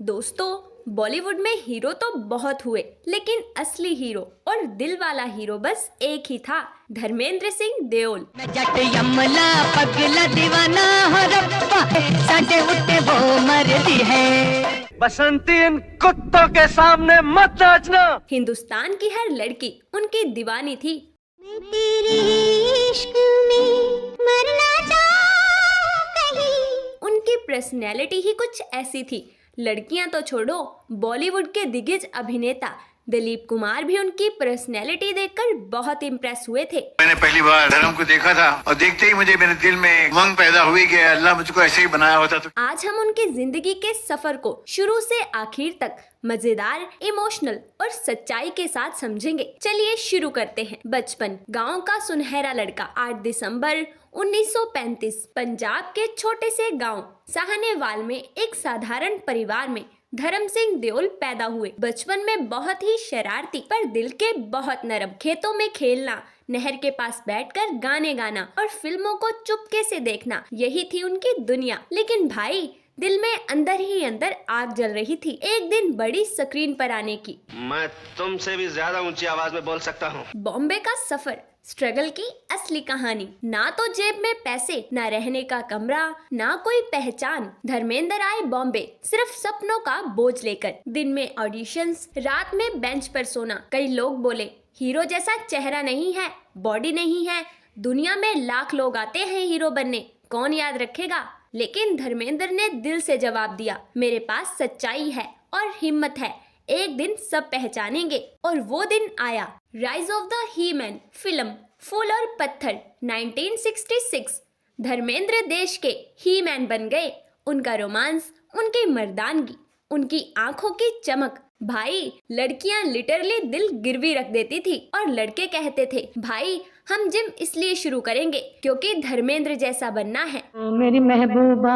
दोस्तों, बॉलीवुड में हीरो तो बहुत हुए, लेकिन असली हीरो और दिल वाला हीरो बस एक ही था, धर्मेंद्र सिंह देओल। मैं जट यमला पगला दीवाना हो रब्बा साडे उठे वो मरदी है। बसंती इन कुत्तों के सामने मत नाचना। हिंदुस्तान की हर लड़की उनकी दीवानी थी। मैं तेरे इश्क में मरना चाहूं कहीं। उनकी पर्सनैलिटी ही कुछ ऐसी थी। लड़कियां तो छोड़ो, बॉलीवुड के दिग्गज अभिनेता दिलीप कुमार भी उनकी पर्सनैलिटी देखकर बहुत इम्प्रेस हुए थे। मैंने पहली बार धर्म को देखा था और देखते ही मुझे मेरे दिल में उमंग पैदा हुई कि अल्लाह मुझको ऐसे ही बनाया होता तो। आज हम उनकी जिंदगी के सफर को शुरू से आखिर तक मजेदार, इमोशनल और सच्चाई के साथ समझेंगे। चलिए शुरू करते हैं। बचपन। गांव का सुनहरा लड़का। 8 दिसंबर 1935 पंजाब के छोटे से गांव साहनेवाल में एक साधारण परिवार में धर्म सिंह देओल पैदा हुए। बचपन में बहुत ही शरारती पर दिल के बहुत नरम। खेतों में खेलना, नहर के पास बैठकर गाने गाना और फिल्मों को चुपके से देखना, यही थी उनकी दुनिया। लेकिन भाई, दिल में अंदर ही अंदर आग जल रही थी, एक दिन बड़ी स्क्रीन पर आने की। मैं तुमसे भी ज्यादा ऊंची आवाज में बोल सकता हूँ। बॉम्बे का सफर, स्ट्रगल की असली कहानी। ना तो जेब में पैसे, ना रहने का कमरा, ना कोई पहचान। धर्मेंद्र आए बॉम्बे सिर्फ सपनों का बोझ लेकर। दिन में ऑडिशंस, रात में बेंच पर सोना। कई लोग बोले, हीरो जैसा चेहरा नहीं है, बॉडी नहीं है। दुनिया में लाख लोग आते हैं हीरो बनने, कौन याद रखेगा? लेकिन धर्मेंद्र ने दिल से जवाब दिया, मेरे पास सच्चाई है और हिम्मत है, एक दिन सब पहचानेंगे। और वो दिन आया। Rise of the he man film, Phool Aur Patthar 1966। Dharmendra देश के ही मैन बन गए। उनका रोमांस, उनकी मर्दानगी, उनकी आंखों की चमक। भाई, लड़कियां लिटरली दिल गिरवी रख देती थी और लड़के कहते थे, भाई हम जिम इसलिए शुरू करेंगे क्योंकि धर्मेंद्र जैसा बनना है। ओ मेरी महबूबा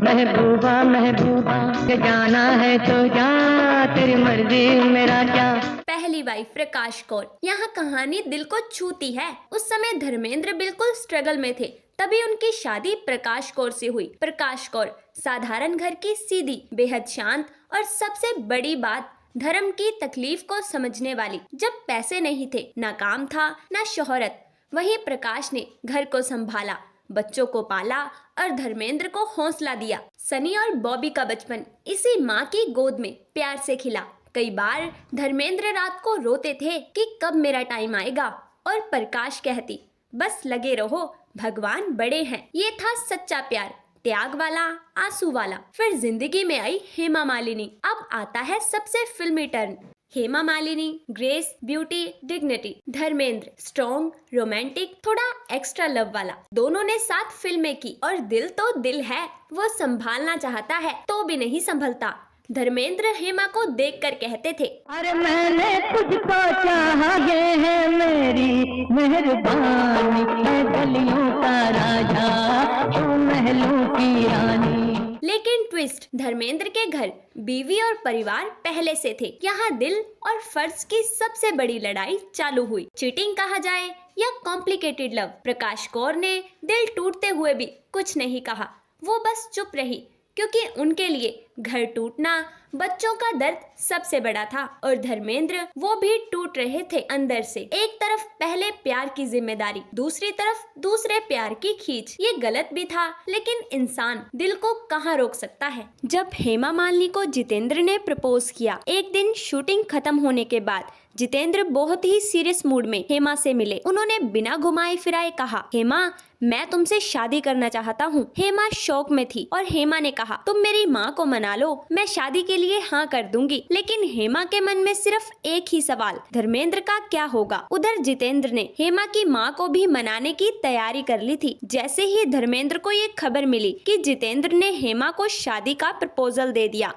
महबूबा महबूबा के जाना है तो जा, तेरी मर्जी मेरा क्या। पहली वाइफ प्रकाश कौर। यहाँ कहानी दिल को छूती है। उस समय धर्मेंद्र बिल्कुल स्ट्रगल में थे, तभी उनकी शादी प्रकाश कौर से हुई। प्रकाश कौर साधारण घर की सीधी, बेहद शांत और सबसे बड़ी बात, धर्म की तकलीफ को समझने वाली। जब पैसे नहीं थे, ना काम था, ना शोहरत, वहीं प्रकाश ने घर को संभाला, बच्चों को पाला और धर्मेंद्र को हौसला दिया। सनी और बॉबी का बचपन इसी माँ की गोद में प्यार से खिला। कई बार धर्मेंद्र रात को रोते थे कि कब मेरा टाइम आएगा, और प्रकाश कहती, बस लगे रहो, भगवान बड़े हैं। ये था सच्चा प्यार, त्याग वाला, आंसू वाला। फिर जिंदगी में आई हेमा मालिनी। अब आता है सबसे फिल्मी turn. Hema Malini, grace, beauty, dignity. Dharmendra, strong, romantic, थोड़ा एक्स्ट्रा लव वाला। दोनों ने साथ फिल्में की और दिल तो दिल है, वो संभालना चाहता है तो भी नहीं संभलता। धर्मेंद्र हेमा को देखकर कहते थे, अरे मैंने तुझको चाहा, ये है मेरी मेहरबानी, मैं गलियों का राजा, तू महलों की रानी। लेकिन ट्विस्ट, धर्मेंद्र के घर बीवी और परिवार पहले से थे। यहाँ दिल और फर्ज की सबसे बड़ी लड़ाई चालू हुई। चीटिंग कहा जाए या कॉम्प्लिकेटेड लव। प्रकाश कौर ने दिल टूटते हुए भी कुछ नहीं कहा, वो बस चुप रही, क्योंकि उनके लिए घर टूटना, बच्चों का दर्द सबसे बड़ा था। और धर्मेंद्र, वो भी टूट रहे थे अंदर से। एक तरफ पहले प्यार की जिम्मेदारी, दूसरी तरफ दूसरे प्यार की खींच। ये गलत भी था, लेकिन इंसान दिल को कहाँ रोक सकता है। जब हेमा मालिनी को जितेंद्र ने प्रपोज किया, एक दिन शूटिंग खत्म होने के बाद जितेंद्र बहुत ही सीरियस मूड में हेमा से मिले। उन्होंने बिना घुमाए फिराए कहा, हेमा मैं तुमसे शादी करना चाहता हूँ। हेमा शौक में थी और हेमा ने कहा, तुम मेरी माँ को मना लो, मैं शादी के लिए हाँ कर दूंगी। लेकिन हेमा के मन में सिर्फ एक ही सवाल, धर्मेंद्र का क्या होगा। उधर जितेंद्र ने हेमा की माँ को भी मनाने की तैयारी कर ली थी। जैसे ही धर्मेंद्र को ये खबर मिली कि जितेंद्र ने हेमा को शादी का प्रपोजल दे दिया,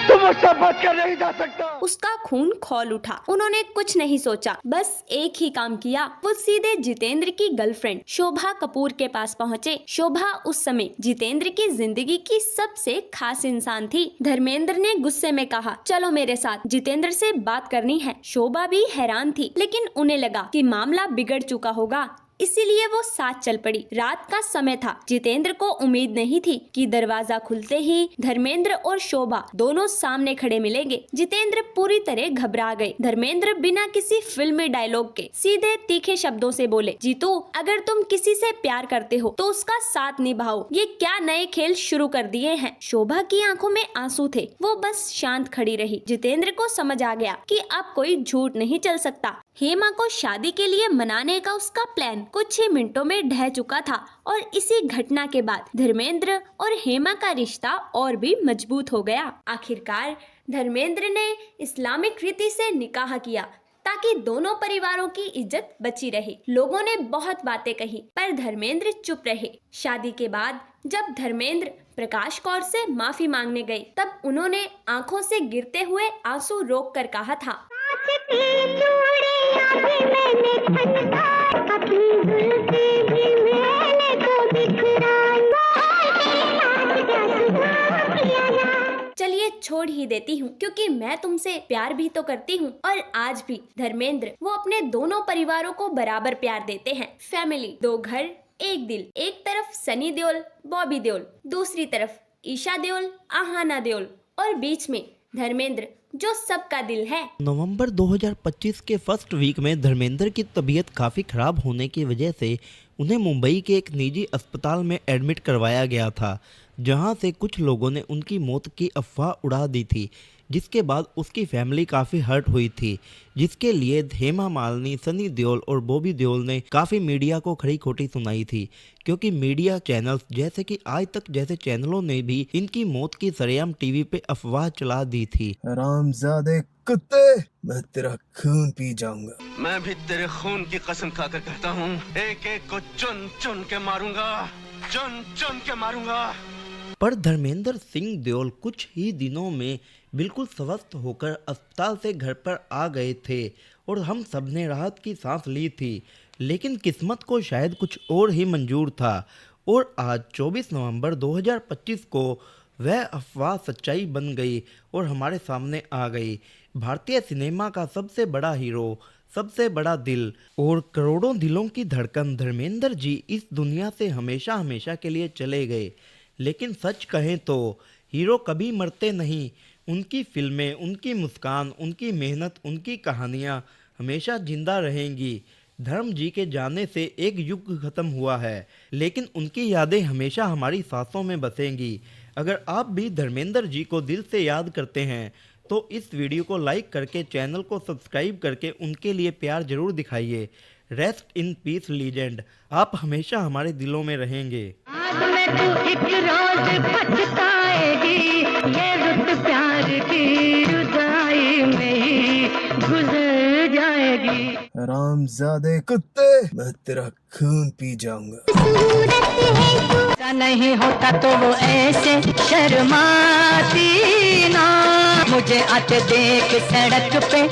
तुम मुझसे बच कर नहीं जा सकता। उसका खून खौल उठा। उन्होंने कुछ नहीं सोचा, बस एक ही काम किया। वो सीधे जितेंद्र की गर्लफ्रेंड शोभा कपूर के पास पहुँचे। शोभा उस समय जितेंद्र की जिंदगी की सबसे खास इंसान थी। धर्मेंद्र ने गुस्से में कहा, चलो मेरे साथ, जितेंद्र से बात करनी है। शोभा भी हैरान थी, लेकिन उन्हें लगा कि मामला बिगड़ चुका होगा। इसीलिए वो साथ चल पड़ी। रात का समय था। जितेंद्र को उम्मीद नहीं थी कि दरवाजा खुलते ही धर्मेंद्र और शोभा दोनों सामने खड़े मिलेंगे। जितेंद्र पूरी तरह घबरा गए। धर्मेंद्र बिना किसी फिल्मी डायलॉग के सीधे तीखे शब्दों से बोले, जीतू अगर तुम किसी से प्यार करते हो तो उसका साथ निभाओ। ये क्या नए खेल शुरू कर दिए हैं। शोभा की आंखों में आंसू थे। वो बस शांत खड़ी रही। जितेंद्र को समझ आ गया कि अब कोई झूठ नहीं चल सकता। हेमा को शादी के लिए मनाने का उसका प्लान कुछ ही मिनटों में ढह चुका था और इसी घटना के बाद धर्मेंद्र और हेमा का रिश्ता और भी मजबूत हो गया। आखिरकार धर्मेंद्र ने इस्लामिक रीति से निकाह किया ताकि दोनों परिवारों की इज्जत बची रहे। लोगों ने बहुत बातें कही पर धर्मेंद्र चुप रहे। शादी के बाद जब धर्मेंद्र प्रकाश कौर से माफी मांगने गए तब उन्होंने आंखों से गिरते हुए आंसू रोक कर कहा था, चलिए छोड़ ही देती हूँ क्योंकि मैं तुमसे प्यार भी तो करती हूँ। और आज भी धर्मेंद्र वो अपने दोनों परिवारों को बराबर प्यार देते हैं। फैमिली, दो घर एक दिल। एक तरफ सनी देओल, बॉबी देओल, दूसरी तरफ ईशा देओल, आहाना देओल और बीच में धर्मेंद्र जो सबका दिल है। नवंबर 2025 के फर्स्ट वीक में धर्मेंद्र की तबीयत काफ़ी ख़राब होने की वजह से उन्हें मुंबई के एक निजी अस्पताल में एडमिट करवाया गया था, जहां से कुछ लोगों ने उनकी मौत की अफवाह उड़ा दी थी, जिसके बाद उसकी फैमिली काफ़ी हर्ट हुई थी, जिसके लिए हेमा मालिनी, सनी देओल और बॉबी देओल ने काफ़ी मीडिया को खरी खोटी सुनाई थी, क्योंकि मीडिया चैनल्स जैसे कि आज तक जैसे चैनलों ने भी इनकी मौत की सरेआम टीवी पे अफवाह चला दी थी। हरामजादे कुत्ते, मैं तेरा खून पी जाऊंगा। मैं भी तेरे खून की कसम खाकर कहता हूँ, एक एक को चुन चुन के मारूंगा, चुन चुन के मारूंगा। पर धर्मेंद्र सिंह देओल कुछ ही दिनों में बिल्कुल स्वस्थ होकर अस्पताल से घर पर आ गए थे और हम सब ने राहत की सांस ली थी। लेकिन किस्मत को शायद कुछ और ही मंजूर था और आज 24 नवंबर 2025 को वह अफवाह सच्चाई बन गई और हमारे सामने आ गई। भारतीय सिनेमा का सबसे बड़ा हीरो, सबसे बड़ा दिल और करोड़ों दिलों की धड़कन धर्मेंद्र जी इस दुनिया से हमेशा हमेशा के लिए चले गए। लेकिन सच कहें तो हीरो कभी मरते नहीं। उनकी फिल्में, उनकी मुस्कान, उनकी मेहनत, उनकी कहानियाँ हमेशा जिंदा रहेंगी। धर्म जी के जाने से एक युग खत्म हुआ है, लेकिन उनकी यादें हमेशा हमारी सांसों में बसेंगी। अगर आप भी धर्मेंद्र जी को दिल से याद करते हैं तो इस वीडियो को लाइक करके चैनल को सब्सक्राइब करके उनके लिए प्यार जरूर दिखाइए। रेस्ट इन पीस लीजेंड, आप हमेशा हमारे दिलों में रहेंगे। आज में तू एक रोज पछताएगी, ये रुत प्यार की जुदाई में ही गुजर जाएगी। हरामजादे कुत्ते, मैं तेरा खून पी जाऊंगा। ऐसा नहीं होता तो वो ऐसे शर्माती ना, मुझे आते देख सड़क पे